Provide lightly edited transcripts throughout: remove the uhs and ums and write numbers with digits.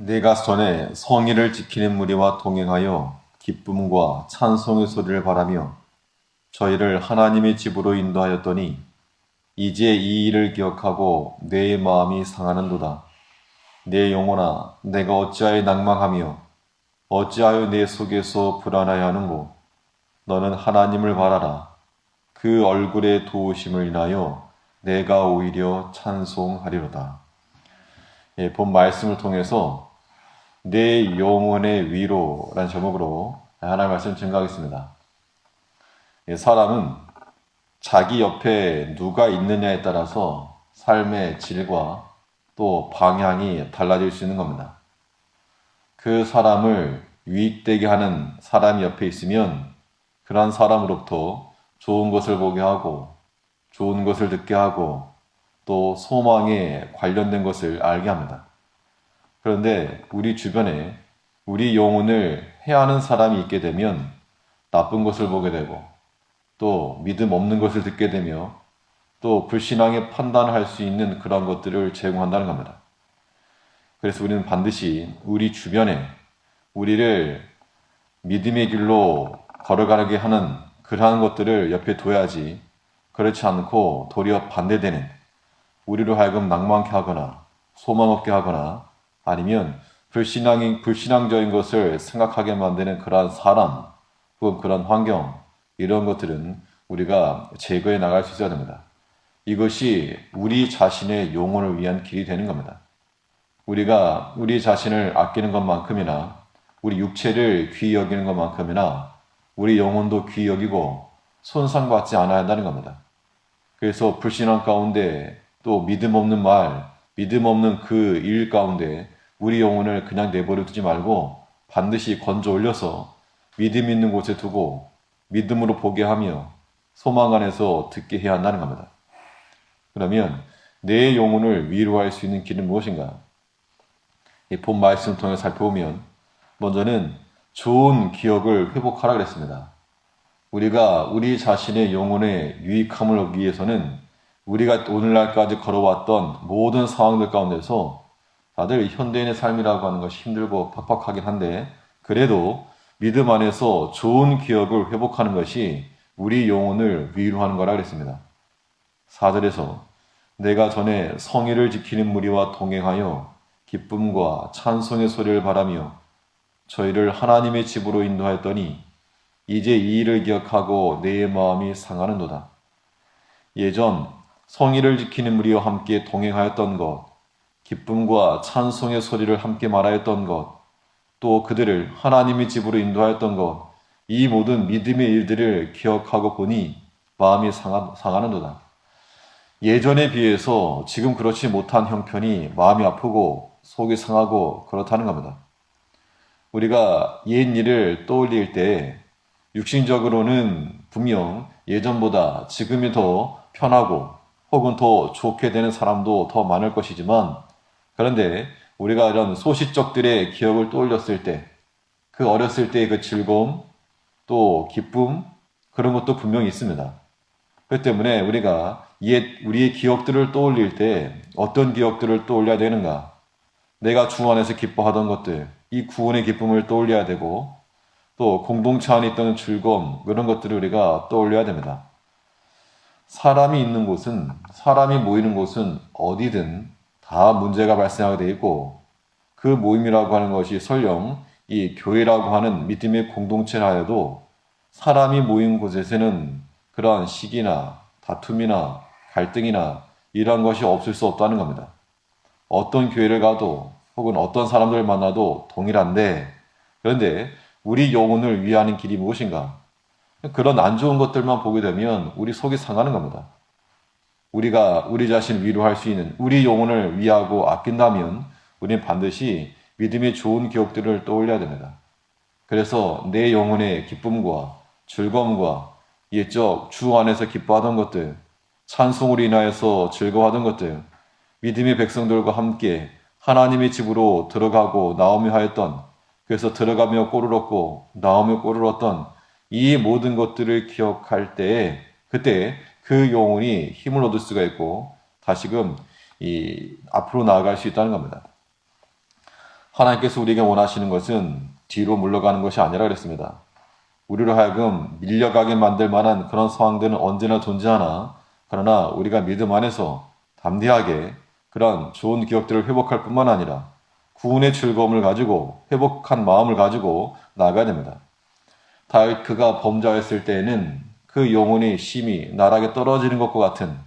내가 전에 성의를 지키는 무리와 동행하여 기쁨과 찬송의 소리를 바라며 저희를 하나님의 집으로 인도하였더니 이제 이 일을 기억하고 내 마음이 상하는도다. 내 영혼아, 내가 어찌하여 낭망하며 어찌하여 내 속에서 불안하여 하는고? 너는 하나님을 바라라. 그 얼굴의 도우심을 인하여 내가 오히려 찬송하리로다. 본 말씀을 통해서 내 영혼의 위로라는 제목으로 하나님의 말씀 증거하겠습니다. 사람은 자기 옆에 누가 있느냐에 따라서 삶의 질과 또 방향이 달라질 수 있는 겁니다. 그 사람을 유익되게 하는 사람이 옆에 있으면 그러한 사람으로부터 좋은 것을 보게 하고 좋은 것을 듣게 하고 또 소망에 관련된 것을 알게 합니다. 그런데 우리 주변에 우리 영혼을 해하는 사람이 있게 되면 나쁜 것을 보게 되고 또 믿음 없는 것을 듣게 되며 또 불신앙의 판단을 할 수 있는 그런 것들을 제공한다는 겁니다. 그래서 우리는 반드시 우리 주변에 우리를 믿음의 길로 걸어가게 하는 그러한 것들을 옆에 둬야지, 그렇지 않고 도리어 반대되는, 우리로 하여금 낭만케 하거나 소망 없게 하거나 아니면 불신앙적인 것을 생각하게 만드는 그러한 사람 혹은 그런 환경, 이런 것들은 우리가 제거해 나갈 수 있어야 됩니다. 이것이 우리 자신의 영혼을 위한 길이 되는 겁니다. 우리가 우리 자신을 아끼는 것만큼이나 우리 육체를 귀히 여기는 것만큼이나 우리 영혼도 귀히 여기고 손상받지 않아야 한다는 겁니다. 그래서 불신앙 가운데 또 믿음 없는 말, 믿음 없는 그 일 가운데 우리 영혼을 그냥 내버려 두지 말고 반드시 건져 올려서 믿음 있는 곳에 두고 믿음으로 보게 하며 소망 안에서 듣게 해야 한다는 겁니다. 그러면 내 영혼을 위로할 수 있는 길은 무엇인가? 이 본 말씀을 통해 살펴보면 먼저는 좋은 기억을 회복하라 그랬습니다. 우리가 우리 자신의 영혼의 유익함을 얻기 위해서는 우리가 오늘날까지 걸어왔던 모든 상황들 가운데서 다들 현대인의 삶이라고 하는 것이 힘들고 팍팍하긴 한데 그래도 믿음 안에서 좋은 기억을 회복하는 것이 우리 영혼을 위로하는 거라 그랬습니다. 4절에서 내가 전에 성의를 지키는 무리와 동행하여 기쁨과 찬송의 소리를 바라며 저희를 하나님의 집으로 인도하였더니 이제 이 일을 기억하고 내 마음이 상하는도다. 예전 성의를 지키는 무리와 함께 동행하였던 것, 기쁨과 찬송의 소리를 함께 말하였던 것, 또 그들을 하나님의 집으로 인도하였던 것, 이 모든 믿음의 일들을 기억하고 보니 마음이 상하는도다. 예전에 비해서 지금 그렇지 못한 형편이 마음이 아프고 속이 상하고 그렇다는 겁니다. 우리가 옛 일을 떠올릴 때 육신적으로는 분명 예전보다 지금이 더 편하고 혹은 더 좋게 되는 사람도 더 많을 것이지만 그런데 우리가 이런 소시적들의 기억을 떠올렸을 때 그 어렸을 때의 그 즐거움 또 기쁨 그런 것도 분명히 있습니다. 그렇기 때문에 우리가 우리의 기억들을 떠올릴 때 어떤 기억들을 떠올려야 되는가? 내가 주 안에서 기뻐하던 것들, 이 구원의 기쁨을 떠올려야 되고 또 공동체 안에 있던 즐거움, 그런 것들을 우리가 떠올려야 됩니다. 사람이 모이는 곳은 어디든 다 문제가 발생하게 되어 있고 그 모임이라고 하는 것이 설령 이 교회라고 하는 믿음의 공동체라 해도 사람이 모인 곳에서는 그러한 시기나 다툼이나 갈등이나 이러한 것이 없을 수 없다는 겁니다. 어떤 교회를 가도 혹은 어떤 사람들을 만나도 동일한데 그런데 우리 영혼을 위하는 길이 무엇인가? 그런 안 좋은 것들만 보게 되면 우리 속이 상하는 겁니다. 우리가 우리 자신을 위로할 수 있는 우리 영혼을 위하고 아낀다면 우리는 반드시 믿음의 좋은 기억들을 떠올려야 됩니다. 그래서 내 영혼의 기쁨과 즐거움과 옛적 주 안에서 기뻐하던 것들, 찬송으로 인하여서 즐거워하던 것들, 믿음의 백성들과 함께 하나님의 집으로 들어가고 나오며 하였던, 그래서 들어가며 꼴을 얻고 나오며 꼴을 얻던 이 모든 것들을 기억할 때에 그때 그 영혼이 힘을 얻을 수가 있고 다시금 앞으로 나아갈 수 있다는 겁니다. 하나님께서 우리에게 원하시는 것은 뒤로 물러가는 것이 아니라 그랬습니다. 우리로 하여금 밀려가게 만들 만한 그런 상황들은 언제나 존재하나, 그러나 우리가 믿음 안에서 담대하게 그런 좋은 기억들을 회복할 뿐만 아니라 구원의 즐거움을 가지고 회복한 마음을 가지고 나아가야 됩니다. 다윗 그가 범죄하였을 때에는 그 영혼의 힘이 나락에 떨어지는 것과 같은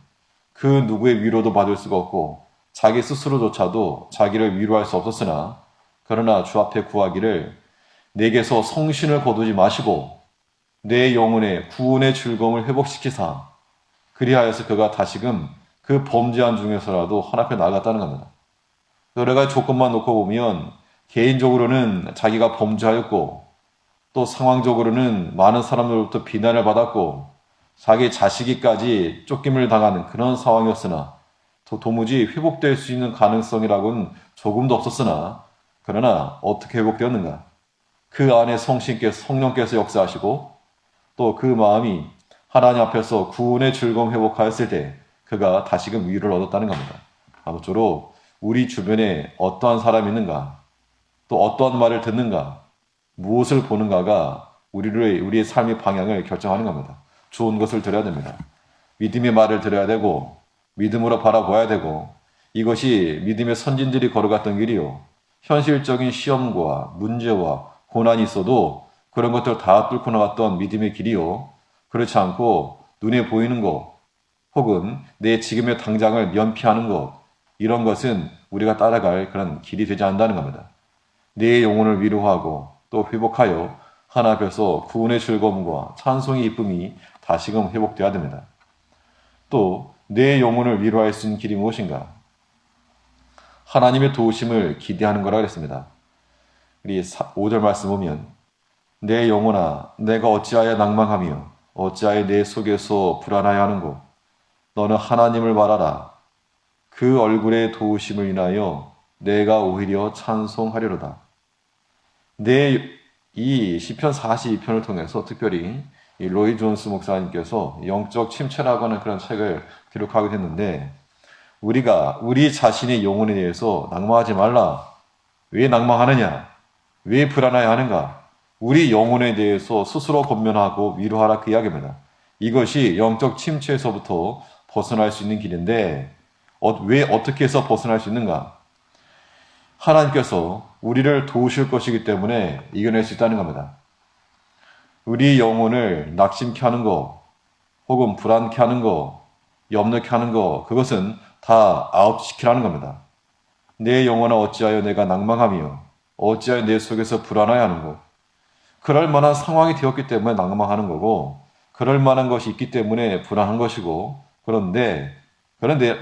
그 누구의 위로도 받을 수가 없고 자기 스스로조차도 자기를 위로할 수 없었으나, 그러나 주 앞에 구하기를 내게서 성신을 거두지 마시고 내 영혼의 구원의 즐거움을 회복시키사, 그리하여서 그가 다시금 그 범죄한 중에서라도 하나님 앞에 나아갔다는 겁니다. 여러 가지 조건만 놓고 보면 개인적으로는 자기가 범죄하였고 또 상황적으로는 많은 사람들로부터 비난을 받았고 자기 자식이까지 쫓김을 당하는 그런 상황이었으나 도무지 회복될 수 있는 가능성이라고는 조금도 없었으나, 그러나 어떻게 회복되었는가? 그 안에 성령께서 역사하시고 또 그 마음이 하나님 앞에서 구원의 즐거움 회복하였을 때 그가 다시금 위로를 얻었다는 겁니다. 아무쪼록 우리 주변에 어떠한 사람이 있는가, 또 어떠한 말을 듣는가, 무엇을 보는가가 우리의 삶의 방향을 결정하는 겁니다. 좋은 것을 들어야 됩니다. 믿음의 말을 들어야 되고 믿음으로 바라봐야 되고, 이것이 믿음의 선진들이 걸어갔던 길이요, 현실적인 시험과 문제와 고난이 있어도 그런 것들 다 뚫고 나갔던 믿음의 길이요, 그렇지 않고 눈에 보이는 것 혹은 내 지금의 당장을 면피하는 것, 이런 것은 우리가 따라갈 그런 길이 되지 않는다는 겁니다. 내 영혼을 위로하고 또 회복하여 하나님 앞에서 구원의 즐거움과 찬송의 기쁨이 다시금 회복되어야 됩니다. 또 내 영혼을 위로할 수 있는 길이 무엇인가? 하나님의 도우심을 기대하는 거라 그랬습니다. 우리 5절 말씀 보면 내 영혼아 내가 어찌하여 낭망하며 어찌하여 내 속에서 불안하여 하는고, 너는 하나님을 바라라. 그 얼굴의 도우심을 인하여 내가 오히려 찬송하리로다. 이 시편 42편을 통해서 특별히 이 로이 존스 목사님께서 영적 침체라고 하는 그런 책을 기록하게 됐는데, 우리가 우리 자신의 영혼에 대해서 낭망하지 말라. 왜 낭망하느냐? 왜 불안해야 하는가? 우리 영혼에 대해서 스스로 권면하고 위로하라, 그 이야기입니다. 이것이 영적 침체에서부터 벗어날 수 있는 길인데, 왜 어떻게 해서 벗어날 수 있는가? 하나님께서 우리를 도우실 것이기 때문에 이겨낼 수 있다는 겁니다. 우리 영혼을 낙심케 하는 거, 혹은 불안케 하는 거, 염려케 하는 거, 그것은 다 아웃시키라는 겁니다. 내 영혼아 어찌하여 내가 낭망하며 어찌하여 내 속에서 불안하여 하는 거. 그럴 만한 상황이 되었기 때문에 낭망하는 거고, 그럴 만한 것이 있기 때문에 불안한 것이고, 그런데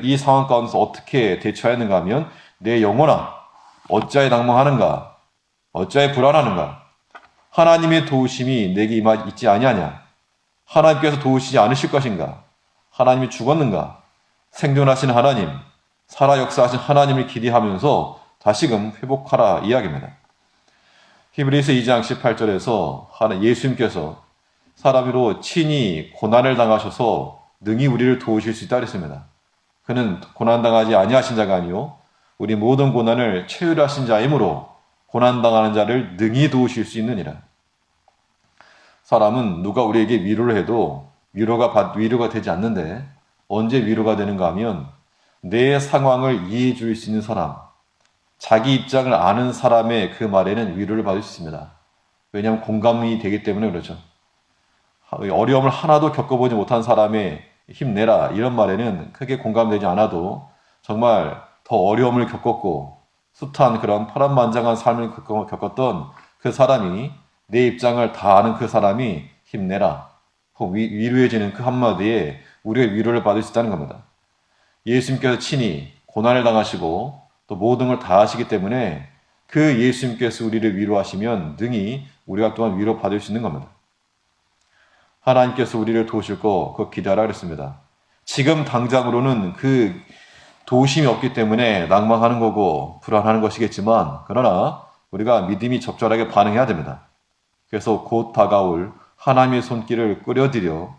이 상황 가운데서 어떻게 대처하는가 하면, 내 영혼아 어찌하여 낭망하는가, 어찌하여 불안하는가? 하나님의 도우심이 내게 있지 아니하냐? 하나님께서 도우시지 않으실 것인가? 하나님이 죽었는가? 생존하신 하나님, 살아 역사하신 하나님을 기대하면서 다시금 회복하라 이야기입니다. 히브리서 2장 18절에서 예수님께서 사람으로 친히 고난을 당하셔서 능히 우리를 도우실 수 있다 그랬습니다. 그는 고난당하지 아니하신 자가 아니요 우리 모든 고난을 체휼하신 자이므로 고난당하는 자를 능히 도우실 수 있느니라. 사람은 누가 우리에게 위로를 해도 위로가 되지 않는데, 언제 위로가 되는가 하면 내 상황을 이해해 줄 수 있는 사람, 자기 입장을 아는 사람의 그 말에는 위로를 받을 수 있습니다. 왜냐하면 공감이 되기 때문에 그렇죠. 어려움을 하나도 겪어보지 못한 사람의 힘내라 이런 말에는 크게 공감되지 않아도, 정말 더 어려움을 겪었고 숱한 그런 파란만장한 삶을 겪었던 그 사람이, 내 입장을 다 아는 그 사람이 힘내라, 위로해지는 그 한마디에 우리가 위로를 받을 수 있다는 겁니다. 예수님께서 친히 고난을 당하시고 또 모든 걸 다 하시기 때문에 그 예수님께서 우리를 위로하시면 능히 우리가 또한 위로받을 수 있는 겁니다. 하나님께서 우리를 도우실 거 그거 기대하라 그랬습니다. 지금 당장으로는 그 도우심이 없기 때문에 낭망하는 거고 불안하는 것이겠지만, 그러나 우리가 믿음이 적절하게 반응해야 됩니다. 그래서 곧 다가올 하나님의 손길을 끌어들여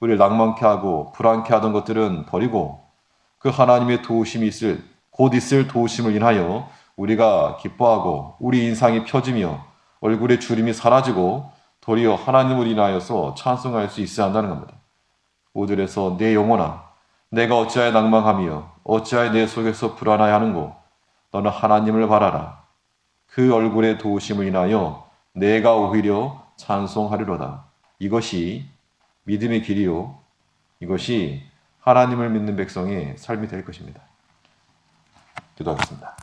우리를 낭만케 하고 불안케 하던 것들은 버리고, 그 하나님의 도우심이 곧 있을 도우심을 인하여 우리가 기뻐하고 우리 인상이 펴지며 얼굴의 주림이 사라지고 도리어 하나님을 인하여서 찬송할 수 있어야 한다는 겁니다. 5절에서 내 영혼아 내가 어찌하여 낭망하며 어찌하여 내 속에서 불안하여 하는고 너는 하나님을 바라라. 그 얼굴의 도우심을 인하여 내가 오히려 찬송하리로다. 이것이 믿음의 길이요. 이것이 하나님을 믿는 백성의 삶이 될 것입니다. 기도하겠습니다.